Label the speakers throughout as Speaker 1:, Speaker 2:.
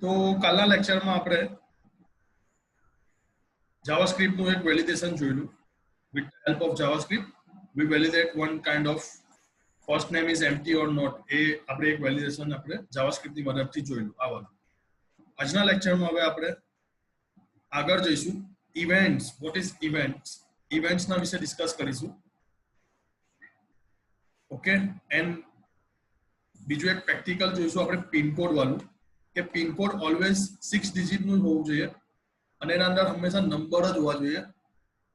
Speaker 1: તો કાલના લેક્ચરમાં આપણે જાવાસ્ક્રિપ્ટ નું એક વેલિડેશન જોયું. With the help of JavaScript, we validate one kind of first name is empty or not. એ આપણે એક વેલિડેશન આપણે જાવાસ્ક્રિપ્ટ ની મદદથી જોયું. આવવાનું આજના લેક્ચરમાં હવે આપણે આગળ જઈશું. Events, what is events, events ના વિશે ડિસ્કસ કરીશું. ઓકે, એન્ડ બીજું એક પ્રેક્ટિકલ જોઈશું આપણે પિનકોડ વાળું, કે પિનકોડ ઓલવેઝ 6 ડિજિટ નું હોવું જોઈએ અને એના અંદર હંમેશા નંબર જ હોવા જોઈએ.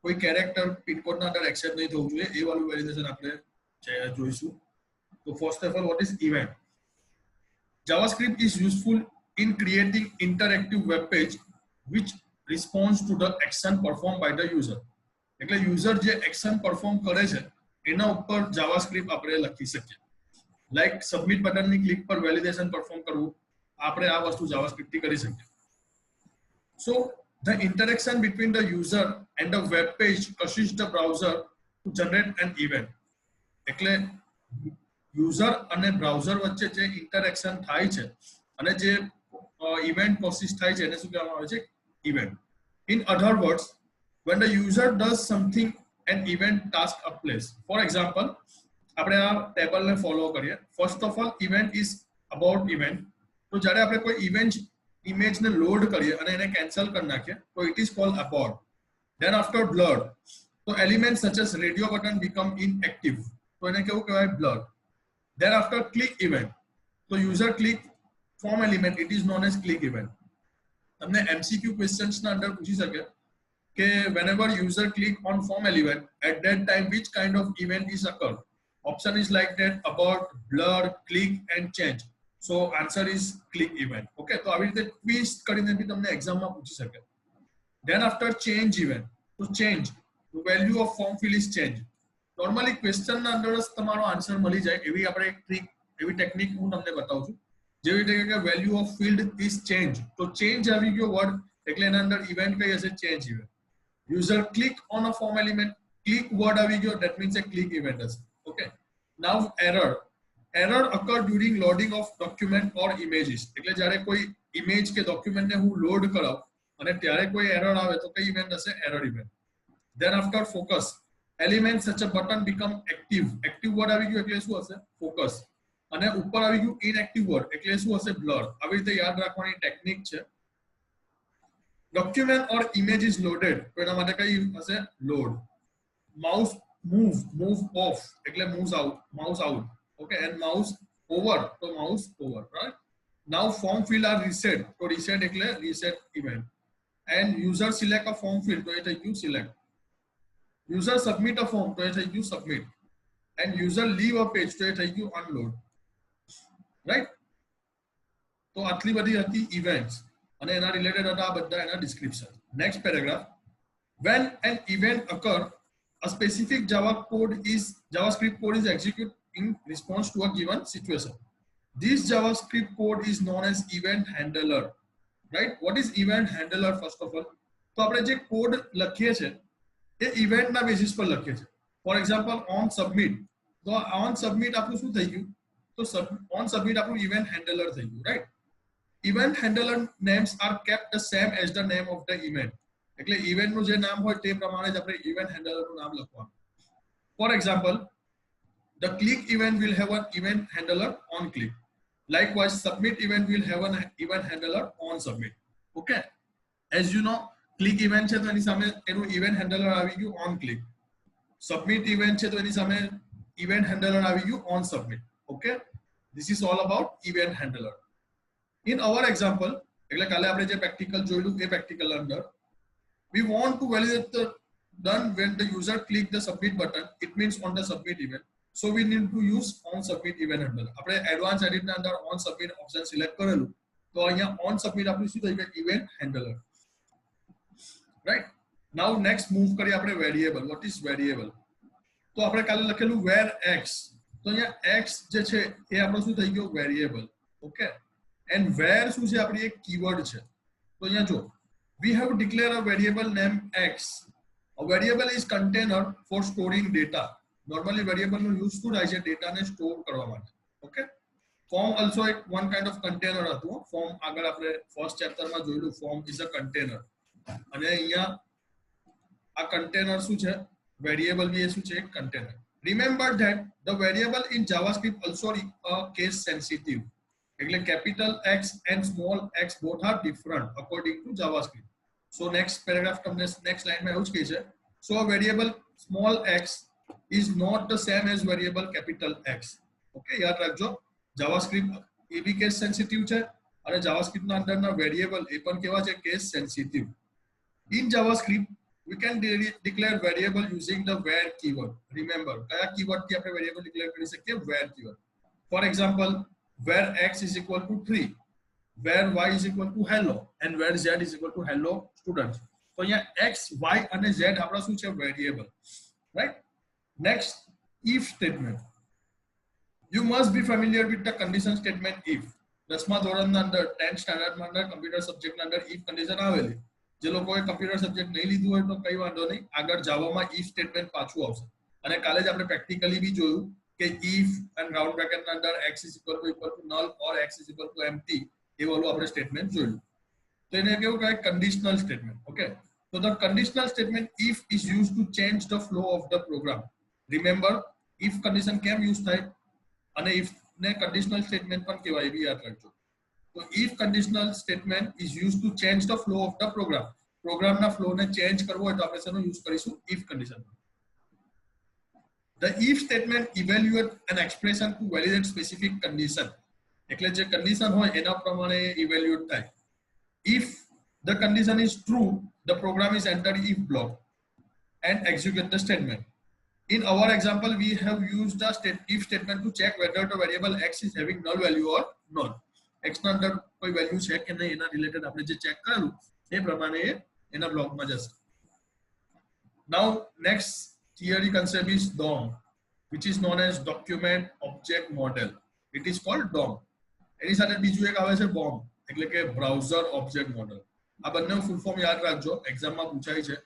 Speaker 1: કોઈ કેરેક્ટર પિનકોડ ના અંદર એક્સેપ્ટ નહીં થવું જોઈએ. એ વાળું વેલિડેશન આપણે જોઈશું. તો first of all, what is event? JavaScript is useful in creating interactive web page which responds to the action performed by the user. એટલે યુઝર જે એક્શન પરફોર્મ કરે છે એના ઉપર જાવાસ્ક્રિપ્ટ આપણે લખી શકીએ. લાઈક સબમિટ બટનની ક્લિક પર વેલિડેશન પરફોર્મ કરવું, આપણે આ વસ્તુ જાવાસ્ક્રિપ્ટ થી કરી શકીએ. સો the interaction between the user and the web page causes the browser to generate an event. એટલે યુઝર અને બ્રાઉઝર વચ્ચે જે ઇન્ટરેક્શન થાય છે અને જે ઇવેન્ટ પ્રોસેસ થાય છે એને શું કહેવામાં આવે છે? Event. In other words, when the user does something, an event task applies. For example, આપણે આ ટેબલને ફોલો કરીએ. First of all, event is about event. તો જ્યારે આપણે કોઈ ઇવેન્ટ ઇમેજને લોડ કરીએ અને એને કેન્સલ કરી નાખીએ તો it is called abort. Then after blur, તો element such as radio button become inactive, તો એને કેવું કહેવાય? blur. Then after click event, તો user click form element, it is known as click event. તમને MCQ questions ના અંદર પૂછી શકે કે whenever user click on form element, at that time which kind of event is occur? Option is like that: abort, blur, click and change. So answer is click event. Okay, તો આવી રીતે twist કરીને બી તમને એક્ઝામમાં પૂછી શકે. Then after change event, તો change, the value of form field is change. Normally question ના અંદર જ તમારો આન્સર મળી જાય એવી આપણે એક ટ્રીક, એવી ટેકનિક હું તમને બતાવું છું. જેવી રીતે કે value of field is change, તો ચેન્જ આવી ગયો વર્ડ એટલે એના અંદર ઇવેન્ટ કઈ હશે? Change event. User click on a form element, click word આવી ગયો, that means a click event હશે. Okay, now error. Error occur during loading of document or images. એટલે જ્યારે કોઈ ઇમેજ કે ડોક્યુમેન્ટને હું લોડ કરાવું અને ત્યારે કોઈ એરર આવે તો કઈ ઇવેન્ટ હશે? Error event. Then after focus, elements such a button become active. Active word આવી ગયો એટલે શું હશે? ફોકસ. અને ઉપર આવી ગયું inactive word એટલે શું હશે? blur. આવી રીતે યાદ રાખવાની ટેકનિક છે. document or image is loaded, તો એના માટે કઈ હશે? load. mouse move off એટલે moves out. Okay, and mouse over, so mouse over, right? Now form field are reset, so reset એટલે reset event. And user select a form field, so it you select. User submit a form, so it you submit. And user leave a page, so it you unload. Right? So આટલી બધી હતી events અને એના related હતા બધા એના description. Next paragraph. When an event occur, a specific JavaScript code is executed in response to a given situation. This JavaScript code is known as event handler. Right? What is event handler first of all? તો આપણે જે code લખીએ છે એ event ના basis પર લખીએ છે. For example on submit, તો ઓન સબમિટ આપણું શું થઈ ગયું? તો ઓન સબમિટ આપણું ઇવેન્ટ હેન્ડલર થઈ ગયું. Right? Event handler names are kept the same as the name of the event. એટલે ઇવેન્ટનું જે નામ હોય તે પ્રમાણે જ આપણે ઇવેન્ટ હેન્ડલરનું નામ લખવાનું. For example, the click event will have an event handler on click. Likewise, submit event will have an event handler on submit. Okay, as you know, click event છે તો એની સામે એનું event handler આવી ગયું on click. Submit event છે તો એની સામે event handler આવી ગયું on submit. Okay, this is all about event handler. In our example, એટલે કાલે આપણે જે પ્રેક્ટિકલ જોયું એ પ્રેક્ટિકલ અંદર we want to validate the done when the user click the submit button, it means on the submit event. So we need to use on submit event handler. આપણે advance edit ના અંદર on submit option select કરેલું તો અહીંયા on submit આપણું શું થઈ ગયું? event handler. Right? Now next move કરીએ આપણે variable. What is variable? તો આપણે કાલે લખેલું where x, તો અહીંયા x જે છે એ આપણો શું થઈ ગયો? variable. Okay, and where શું છે? આપણી એક કીવર્ડ છે. તો અહીંયા જો we have declared a variable named x. A variable is container for storing data. Normally variable no use શું થાય છે? ડેટાને સ્ટોર કરવા માટે. ઓકે, ફોર્મ ઓલ્સો એક વન કાઇન્ડ ઓફ કન્ટેનર હતું. ફોર્મ આગળ આપણે ફર્સ્ટ ચેપ્ટરમાં જોયેલું, ફોર્મ ઇઝ અ કન્ટેનર. અને અહીંયા આ કન્ટેનર શું છે, વેરિયેબલ બી એ શું છે, એક container. Remember that the variable in JavaScript also case sensitive. એટલે capital X and small x both are different according to JavaScript. So next paragraph તમને next line માં એવું જ કહે છે, so a variable small x is not the same as variable capital X. Okay, યાદ રાખજો, JavaScript એ બી case sensitive છે અને જાવાસ્ક્રિપ્ટ ના અંદરના વેરિયેબલ એ પણ કેવા છે, case sensitive. In JavaScript we can declare variable using the where keyword. Remember કયા કીવર્ડ થી આપણે વેરિયેબલ ડિક્લેર કરી શકીએ, where keyword. For example, where x is equal to 3, where y is equal to hello, and where z is equal to hello students. તો અહીંયા x, y અને z આપણા શું છે, variable, right. Next, if statement. You must be familiar with the condition statement if. 10મા ધોરણના અંદર 10th સ્ટાન્ડર્ડમાં અંદર computer સબ્જેક્ટના અંદર if કન્ડિશન આવેલી. જે લોકોએ કમ્પ્યુટર સબ્જેક્ટ નહીં લીધું હોય તો કઈ વાંધો નહીં, આગળ જાવામાં if સ્ટેટમેન્ટ પાછું આવશે. અને કાલે જ આપણે પ્રેક્ટિકલી બી જોયું કે if and round bracket ના અંદર x is equal to null or x is equal to empty એ વાળું આપણે સ્ટેટમેન્ટ જોયું. તો એને કેવું કહેવાય, કન્ડિશનલ સ્ટેટમેન્ટ. ઓકે, તો the conditional statement if is used to change the flow of the program. Remember, if condition કેમ use થાય અને if ને કન્ડિશનલ સ્ટેટમેન્ટ પણ કહેવાય, એ બી યાદ રાખજો. તો if conditional statement is used to change the flow of the program. પ્રોગ્રામના ફ્લોને ચેન્જ કરવો હોય તો આપણે શેનો યુઝ કરીશું, if condition. The if statement evaluate an expression to validate specific condition. એટલે જે કન્ડિશન હોય એના પ્રમાણે ઇવેલ્યુએટ થાય. If the condition is true, the program is entered if block and execute the statement. In our example, we have used the if statement to check whether the variable x is having null value or not. x ના અંદર કોઈ value છે કે નહીં એના related આપણે જે check કરેલું એ પ્રમાણે એના બ્લોકમાં જશે. Now next theory concept is DOM, which is known as document object model. It is called DOM. એની સાથે બીજું એક આવે છે BOM, એટલે કે બ્રાઉઝર ઓબ્જેક્ટ મોડેલ. આ બંને ફૂલ ફોર્મ યાદ રાખજો, એક્ઝામમાં પૂછાય છે.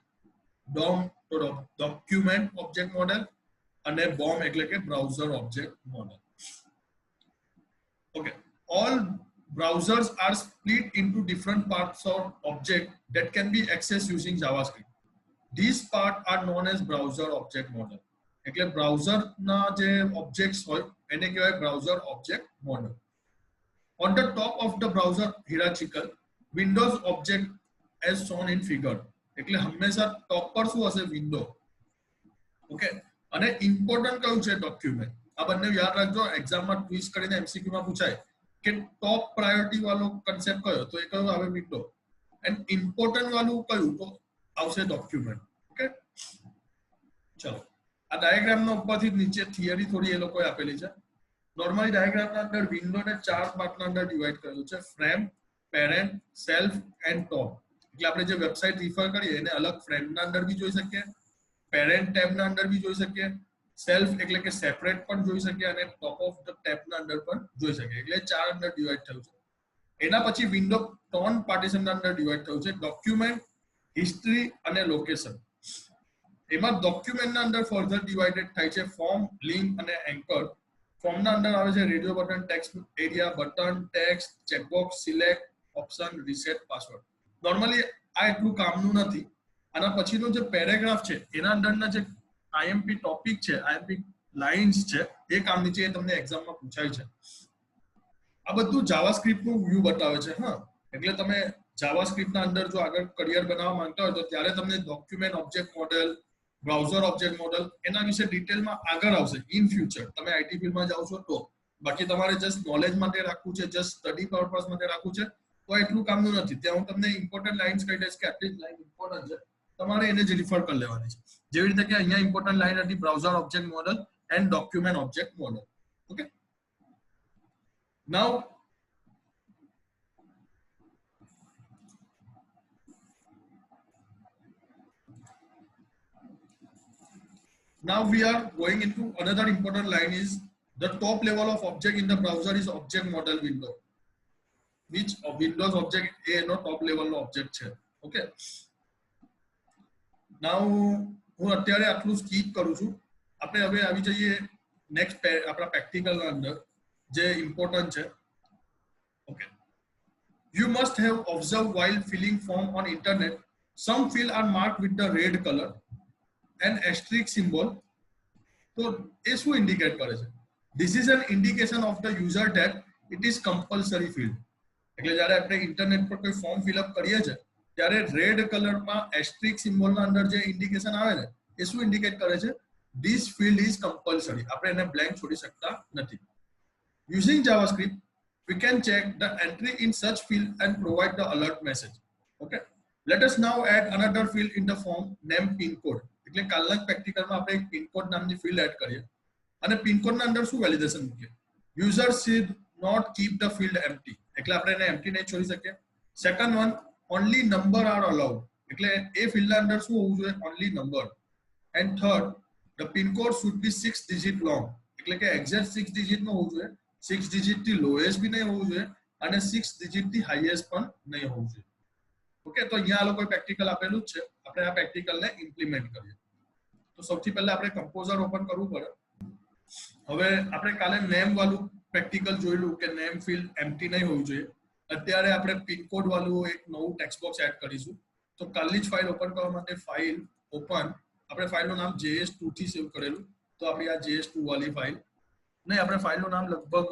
Speaker 1: DOM તો ડોક્યુમેન્ટ ઓબ્જેક્ટ મોડેલ અને BOM એટલે કે browser object model. Okay, all browsers are split into different parts of object that can be accessed using JavaScript. These parts are known as browser object model. એટલે બ્રાઉઝરના જે objects હોય એને કહેવાય browser object model. On the top of the browser hierarchical, Windows object as shown in figure. એટલે હંમેશા ટોપ પર શું હશે, વિન્ડો. ઓકે, અને ઇમ્પોર્ટન્ટ કયું છે, ડોક્યુમેન્ટ. આ બંને યાદ રાખજો, એક્ઝામમાં ટ્વિસ્ટ કરીને MCQ માં પૂછાય કે ટોપ પ્રાયોરિટી વાળો કન્સેપ્ટ કયો, તો એ કયો આવે, વિન્ડો. એન્ડ ઇમ્પોર્ટન્ટ વાળું કયું, તો આવશે ડોક્યુમેન્ટ. ઓકે, ચલો આ ડાયાગ્રામનો ઉપરથી નીચે થિયરી થોડી એ લોકોએ આપેલી છે. નોર્મલી ડાયાગ્રામના અંદર વિન્ડોને 4 પાર્ટના અંદર ડિવાઈડ કરેલું છે, ફ્રેમ, પેરેન્ટ, સેલ્ફ એન્ડ ટોપ. એટલે આપણે જે વેબસાઇટ રિફર કરીએ એને અલગ ફ્રેમના અંદર બી જોઈ શકીએ, પેરેન્ટ ટેબના અંદર બી જોઈ શકીએ, સેલ્ફ એટલે કે સેપરેટ પણ જોઈ શકીએ અને ટોપ ઓફ ધ ટેબના અંદર પણ જોઈ શકીએ. એટલે 4 અંદર ડિવાઈડ થયું છે. એના પછી વિન્ડો 3 પાર્ટીશનના અંદર ડિવાઈડ થયું છે, ડોક્યુમેન્ટ, હિસ્ટ્રી અને લોકેશન. એમાં ડોક્યુમેન્ટના અંદર ફર્ધર ડિવાઇડેડ થાય છે ફોર્મ, લિંક અને એન્કર. ફોર્મના અંદર આવે છે radio button, text area, button, text, checkbox, select, option, reset, password. Normally આ એટલું કામનું નથી. આના પછીનો જે પેરેગ્રાફ છે એના અંદરના જે આઈએમપી ટોપિક છે, આઈએમપી લાઇન્સ છે, એ કામની છે, એ તમને એક્ઝામમાં પૂછાય છે. આ બધું જાવાસ્ક્રિપ્ટનું વ્યૂ બતાવે છે. હા, એટલે તમે જાવાસ્ક્રિપ્ટના અંદર જો આગળ કરિયર બનાવવા માંગતા હોય તો ત્યારે તમને document object model, browser object model એના વિશે ડિટેલમાં આગળ આવશે ઇન ફ્યુચર. તમે આઈટી ફિલ્ડમાં જાઓ છો તો. બાકી તમારે જસ્ટ નોલેજ માટે રાખવું છે, જસ્ટ સ્ટડી પર્પસ માટે રાખવું છે તો એટલું કામનું નથી. ત્યાં હું તમને ઇમ્પોર્ટન્ટ લાઇન્સ કહી દઈશ કે આટલી લાઇન ઇમ્પોર્ટન્ટ છે, તમારે એને જ રિફર કરી લેવાની છે. જેવી રીતે કે અહીંયા ઇમ્પોર્ટન્ટ લાઇન હતી browser object model and document object model. Okay, now now we are going into another important line is the top level of object in the browser is object model window, which Windows object a no top level નો object છે. Okay, now હું અત્યારે આટલું skip કરું છું. આપણે હવે આવી જઈએ નેક્સ્ટ આપણા પ્રેક્ટિકલના અંદર. જે ઇમ્પોર્ટન્ટ છે. Okay, you must have observed while filling form on internet, some field are marked with the red color and asterisk symbol. તો એ શું ઇન્ડિકેટ કરે છે? This is an indication of the user that it is compulsory field. એટલે જ્યારે આપણે internet પર કોઈ form fill up કરીએ છીએ ત્યારે રેડ કલરમાં એસ્ટ્રિક સિમ્બોલના અંદર જે ઇન્ડિકેશન આવે ને એ શું ઇન્ડિકેટ કરે છે? This field is compulsory. આપણે એને બ્લેન્ક છોડી શકતા નથી. Using JavaScript, we can check the entry in such field and provide the alert message. Okay. Let us now add another field in the form name pin code. એટલે કાલના પ્રેક્ટિકલમાં આપણે એક pin code નામની field add કરીએ અને pin કોડના અંદર શું વેલિડેશન મૂકીએ? User should not keep the field empty. એટલે આપણે એને empty નહીં છોડી શકીએ. Second one, only number are allowed. એટલે એ ફિલ્ડના અંદર શું હોવું જોઈએ? Only number. And third, the pin code should be 6 digit long. એટલે કે એક્ઝેક્ટ 6 ડિજિટ નો હોવું જોઈએ. 6 ડિજિટ થી લોએસ્ટ બી નહીં હોવું જોઈએ અને 6 ડિજિટ થી હાઈએસ્ટ પણ નહીં હોવું જોઈએ. ઓકે, તો અહીંયા આ લોકોએ પ્રેક્ટિકલ આપેલું જ છે. આપણે આ પ્રેક્ટિકલને ઇમ્પ્લિમેન્ટ કરીએ. તો સૌથી પહેલા આપણે કમ્પોઝર ઓપન કરવું પડે. હવે આપણે કાલે નેમ વાળું પ્રેક્ટિકલ જોયેલું કે નેમ ફિલ્ડ એમ્પ્ટી નહીં હોવું જોઈએ. અત્યારે આપણે પિન કોડ વાળું એક નવું ટેક્સ્ટ બોક્સ એડ કરીશું. તો કાલની જ ફાઇલ ઓપન કરવા માટે ફાઇલ ઓપન, આપણે ફાઇલનું નામ JS2 થી સેવ કરેલું, તો આપણી આ JS2 વાળી ફાઇલ નહીં, આપણે ફાઇલનું નામ લગભગ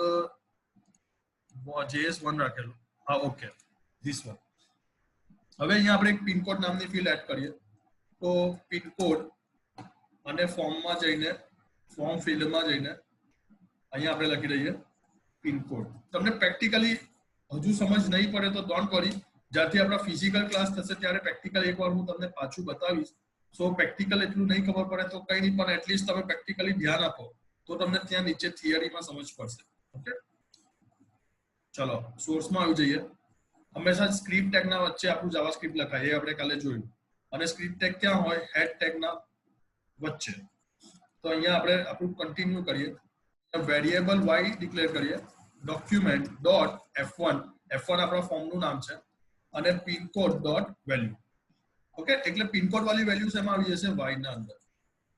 Speaker 1: JS1 રાખેલું. હા, ઓકે, ધીસ વન. હવે અહીંયા આપણે એક પિનકોડ નામની ફિલ્ડ એડ કરીએ. તો પિનકોડ અને ફોર્મમાં જઈને ફોર્મ ફિલ્ડમાં જઈને અહીંયા આપણે લખી દઈએ પિનકોડ. તમને પ્રેક્ટિકલી હજુ સમજ નહીં પડે તો ડોન્ટ વરી, જ્યારથી આપણા ફિઝિકલ ક્લાસ થશે ત્યારે પ્રેક્ટિકલ એકવાર હું તમને પાછું બતાવીશ. સો પ્રેક્ટિકલ એટલું નહીં ખબર પડે તો કંઈ નહીં, પણ એટલીસ્ટ તમે પ્રેક્ટિકલી ધ્યાન આપો તો તમને ત્યાં નીચે થિયરીમાં સમજ પડશે. ઓકે, ચલો સોર્સમાં આવી જઈએ. હંમેશા સ્ક્રિપ્ટ ટેગના વચ્ચે આપણું જાવાસ્ક્રિપ્ટ લખાય, એ આપણે કાલે જોયું. અને સ્ક્રિપ્ટ ટેગ ક્યાં હોય? હેડ ટેગના વચ્ચે. તો અહીંયા આપણે આપણું કન્ટિન્યુ કરીએ. વેરિયેબલ y ડિક્લેર કરીએ, ડોક્યુમેન્ટ ડોટ f1, f1 આપણા ફોર્મનું નામ છે, અને પિનકોડ ડોટ વેલ્યુ. ઓકે, એટલે પિનકોડ વાળી વેલ્યુ શેમાં આવી જશે? y ના અંદર.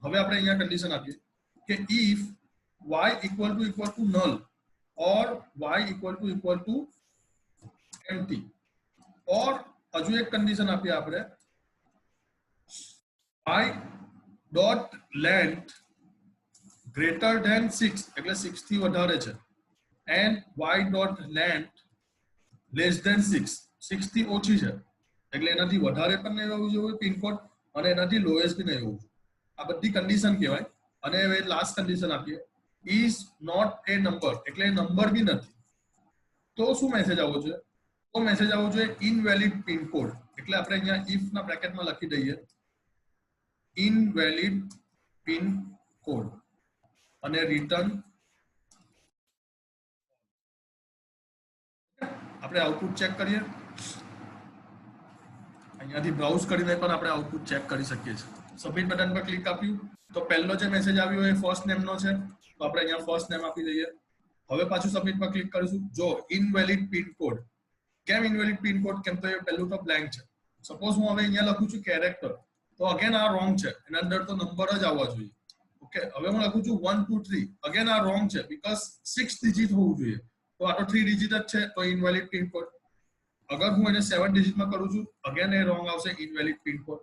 Speaker 1: હવે આપણે અહીંયા કન્ડિશન આપીએ કે if y equal to null or y equal to empty, or હજુ એક કન્ડિશન આપીએ આપણે y dot length greater than 6, એટલે 6 થી વધારે છે, and y dot length less than 6, 6 થી ઓછી છે, એટલે એનાથી વધારે પણ નહીં હોવું જોઈએ પિનકોડ અને એનાથી લોએસ્ટ બી નહીં હોવું જોઈએ. આ બધી કન્ડિશન કહેવાય. અને હવે લાસ્ટ કન્ડિશન આપીએ is not a number, એટલે નંબર બી નથી. તો શું મેસેજ આવવો જોઈએ? તો મેસેજ આવવો જોઈએ invalid pin code. એટલે આપણે અહીંયા if ના બ્રેકેટમાં લખી દઈએ invalid pin code અને રિટર્ન. આપણે આઉટપુટ ચેક કરીએ. અહીંયાથી બ્રાઉઝ કરીને પણ આપણે આઉટપુટ ચેક કરી શકીએ છીએ. સબમિટ બટન પર ક્લિક આપ્યું તો પહેલો જે મેસેજ આવ્યો એ ફર્સ્ટ નેમનો છે, તો આપણે અહીંયા ફર્સ્ટ નેમ આપી દઈએ. હવે પાછું સબમિટ પર ક્લિક કરીશું. જો ઇનવેલિડ પિન કોડ. કેમ ઇનવેલિડ પિન કોડ? કેમ તો એ પહેલું તો બ્લેન્ક છે. સપોઝ હું હવે અહીંયા લખું છું કેરેક્ટર, તો અગેન આ રોંગ છે, એના અંદર તો નંબર જ આવવા જોઈએ. ઓકે, હવે હું લખું છું 1 2 3, અગેન આ રોંગ છે, બીકોઝ 6 ડિજિટ હોવું જોઈએ, તો આ તો 3 ડિજિટ જ છે, તો ઇનવેલિડ પિન કોડ. અગર હું એને 7 ડિજિટમાં કરું છું, અગેન એ રોંગ આવશે, invalid pin code.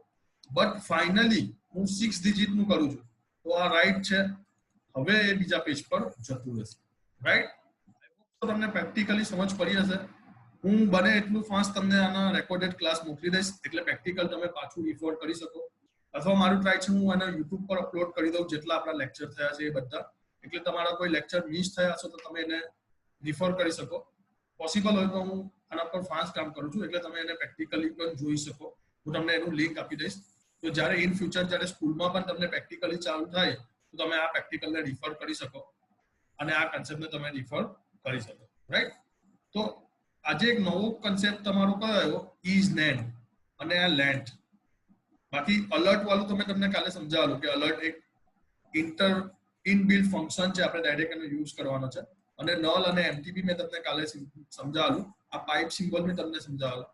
Speaker 1: But finally હું 6 ડિજિટનું કરું છું તો આ રાઈટ છે. હવે એ બીજા પેજ પર જતું રહેશે. રાઈટ? તો તમને પ્રેક્ટિકલી સમજ પડી હશે. હું બને એટલું ફાસ્ટ તમને આના રેકોર્ડેડ ક્લાસ મોકલી દઈશ, એટલે પ્રેક્ટિકલ તમે પાછું રિફર કરી શકો. અથવા મારું ટ્રાય છે હું આને યુટ્યુબ પર અપલોડ કરી દઉં, જેટલા આપણા લેક્ચર થયા છે એ બધા. એટલે તમારા કોઈ લેક્ચર મિસ થયા હશે તો તમે એને રિફર કરી શકો. પોસિબલ હોય તો હું આના પર ફાસ્ટ કામ કરું છું, એટલે તમે એને પ્રેક્ટિકલી પણ જોઈ શકો. હું તમને એનું લિંક આપી દઈશ. તો જ્યારે ઇન ફ્યુચર જ્યારે સ્કૂલમાં પણ તમને પ્રેક્ટિકલી ચાલુ થાય તો તમે આ પ્રેક્ટિકલને રિફર કરી શકો અને આ કન્સેપ્ટને તમે રિફર કરી શકો. રાઈટ? તો આજે એક નવો કન્સેપ્ટ તમારો કયો આવ્યો? ઇઝ નેમ અને આ લેન્થ. બાકી અલર્ટ વાળું તમે તમને કાલે સમજાવેલું કે અલર્ટ એક ઇનબિલ્ટ ફંક્શન છે, આપણે ડાયરેક્ટ એનો યુઝ કરવાનો છે. અને નલ અને એમટીપી મેં તમને કાલે સમજાવેલું. આ પાઇપ સિમ્બોલ મેં તમને સમજાવેલું.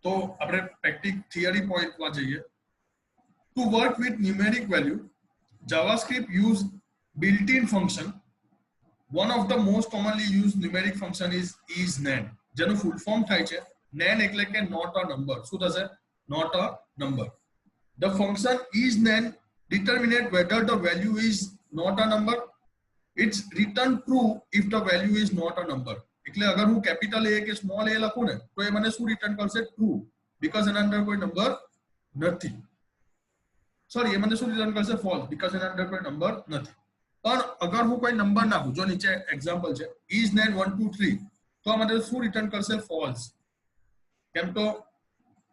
Speaker 1: તો આપણે પ્રેક્ટિક થિયરી પોઈન્ટમાં જઈએ. To work with numeric value, JavaScript use built-in function one of the most commonly used numeric function is nan, જેનું full form થાય છે nan એટલે કે not a number. શું થશે? Not a number. The function is nan determinate whether the value is not a number. It's return true if the value is not a number. એટલે અગર હું capital A કે small a લખું ને તો એ મને શું રિટર્ન કરશે? ટ્રુ, બીકોઝ એના અંદર કોઈ નંબર નથી. સોરી, એ મને શું રિટર્ન કરશે? ફોલ્સ, બીકોઝ એના અંદર કોઈ નંબર નથી. પણ અગર હું કોઈ નંબર નાખું, જો નીચે એક્ઝામ્પલ છે is nan 1 2 3, તો આ મને શું રિટર્ન કરશે? ફોલ્સ. કેમ? તો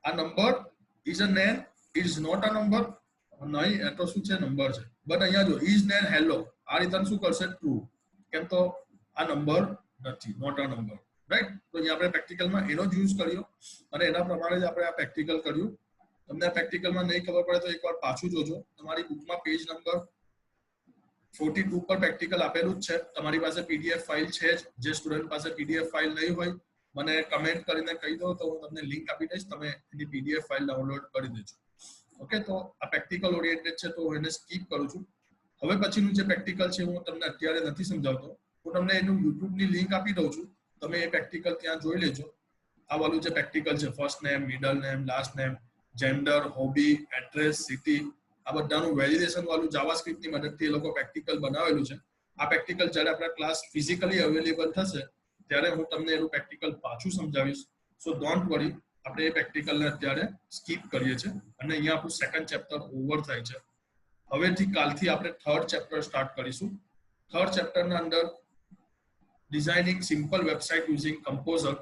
Speaker 1: આ number is a nan, it is not a number. નહીં, એ તો શું છે? નંબર છે. બટ અહીંયા જો is nan hello, આ રિટર્ન શું કરશે? ટ્રુ. કેમ? તો આ નંબર નથી, નોટ અ નંબર, રાઈટ? તો અહીંયા આપણે પ્રેક્ટિકલમાં એનો જ યુઝ કર્યો અને એના પ્રમાણે જ આપણે આ પ્રેક્ટિકલ કર્યું. તમને આ પ્રેક્ટિકલમાં નહીં ખબર પડે તો એકવાર પાછું જોજો. તમારી બુકમાં પેજ નંબર 42 પર પ્રેક્ટિકલ આપેલું જ છે. તમારી પાસે પીડીએફ ફાઇલ છે જ. જે સ્ટુડન્ટ પાસે પીડીએફ ફાઇલ નહીં હોય મને કમેન્ટ કરીને કહી દો તો હું તમને લિંક આપી દઈશ, તમે એની પીડીએફ ફાઇલ ડાઉનલોડ કરી દેજો. ઓકે, તો આ પ્રેક્ટિકલ ઓરિએન્ટેડ છે તો હું એને સ્કીપ કરું છું. હવે પછીનું જે પ્રેક્ટિકલ છે હું તમને અત્યારે નથી સમજાવતો, હું તમને એનું યુટ્યુબની લિંક આપી દઉં છું, તમે એ પ્રેક્ટિકલ ત્યાં જોઈ લેજો. આ વાળું જે પ્રેક્ટિકલ છે, first name, middle name, last name, gender, hobby, address, city, આ બધાનું વેલિડેશન વાળું જાવાસ્ક્રિપ્ટની મદદથી એ લોકો પ્રેક્ટિકલ બનાવેલું છે. આ પ્રેક્ટિકલ જ્યારે આપણા ક્લાસ ફિઝિકલી અવેલેબલ થશે ત્યારે હું તમને એનું પ્રેક્ટિકલ પાછું સમજાવીશ. સો ડોન્ટ વરી, આપણે એ પ્રેક્ટિકલને અત્યારે સ્કીપ કરીએ છીએ અને અહીંયા આપણું સેકન્ડ ચેપ્ટર ઓવર થાય છે. હવેથી કાલથી આપણે થર્ડ ચેપ્ટર સ્ટાર્ટ કરીશું. થર્ડ ચેપ્ટરના અંદર designing simple website using composer,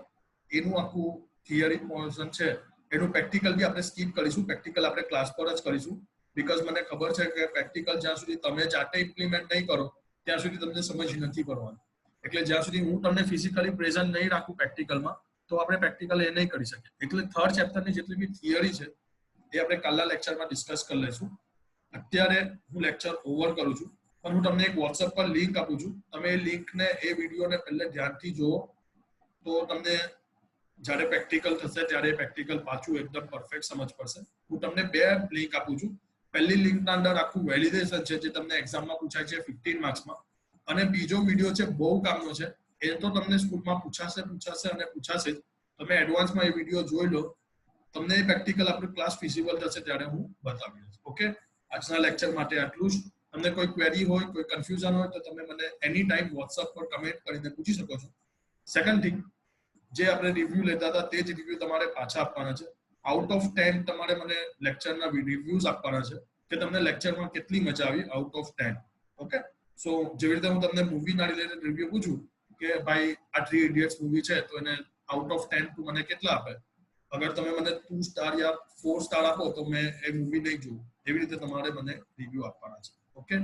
Speaker 1: એનું આખું થિયરી પોર્શન છે. એનું પ્રેક્ટિકલ બી આપણે સ્કીપ કરીશું. પ્રેક્ટિકલ આપણે ક્લાસ પર જ કરીશું, બીકોઝ મને ખબર છે કે પ્રેક્ટિકલ જ્યાં સુધી તમે જાતે ઇમ્પ્લિમેન્ટ નહીં કરો ત્યાં સુધી તમને સમજ નથી પડવાની. એટલે જ્યાં સુધી હું તમને ફિઝિકલી પ્રેઝન્ટ નહીં રાખું પ્રેક્ટિકલમાં તો આપણે પ્રેક્ટિકલ એ નહીં કરી શકીએ. એટલે થર્ડ ચેપ્ટરની જેટલી બી થિયરી છે એ આપણે કાલના લેક્ચરમાં ડિસ્કસ કરી લઈશું. અત્યારે હું લેક્ચર ઓવર કરું છું, પણ હું તમને એક વોટ્સએપ પર લિંક આપું છું. તમે એ લિંકને, એ વિડીયોને પહેલે ધ્યાનથી જુઓ તો તમને જ્યારે પ્રેક્ટિકલ થશે ત્યારે પ્રેક્ટિકલ પાછું એકદમ પરફેક્ટ સમજ પડશે. હું તમને બે લિંક આપું છું. પહેલી લિંકના અંદર આખું વેલિડેશન છે જે તમને એક્ઝામમાં પૂછાય છે 15 માર્ક્સમાં, અને બીજો વિડીયો છે બહુ કામનો છે, એ તો તમને સ્કૂલમાં પૂછાશે જ. તમે એડવાન્સમાં એ વિડીયો જોઈ લો, તમને એ પ્રેક્ટિકલ આપણું ક્લાસ ફિઝિબલ થશે ત્યારે હું બતાવી દઈશ. ઓકે, આજના લેક્ચર માટે આટલું જ. તમને કોઈ ક્વેરી હોય, કોઈ કન્ફ્યુઝન હોય તો તમે મને એની ટાઈમ વોટ્સએપ પર કમેન્ટ કરીને પૂછી શકો છો. સેકન્ડ થિંગ, જે આપણે રિવ્યુ લેતા હતા તે જ રિવ્યુ તમારે પાછા આપવાના છે. આઉટ ઓફ 10 તમારે મને લેક્ચરના રિવ્યુઝ આપવાના છે કે તમને લેક્ચરમાં કેટલી મજા આવી આઉટ ઓફ 10. ઓકે, સો જેવી રીતે હું તમને મૂવીના રિલેટેડ રિવ્યુ પૂછું કે ભાઈ આ 3 ઇડિયટ્સ મૂવી છે તો એને આઉટ ઓફ 10 તું મને કેટલા આપે, અગર તમે મને 2 સ્ટાર યા 4 સ્ટાર આપો તો મેં એ મૂવી નહીં જોઉં. એવી રીતે તમારે મને રિવ્યુ આપવાના છે. ઓકે,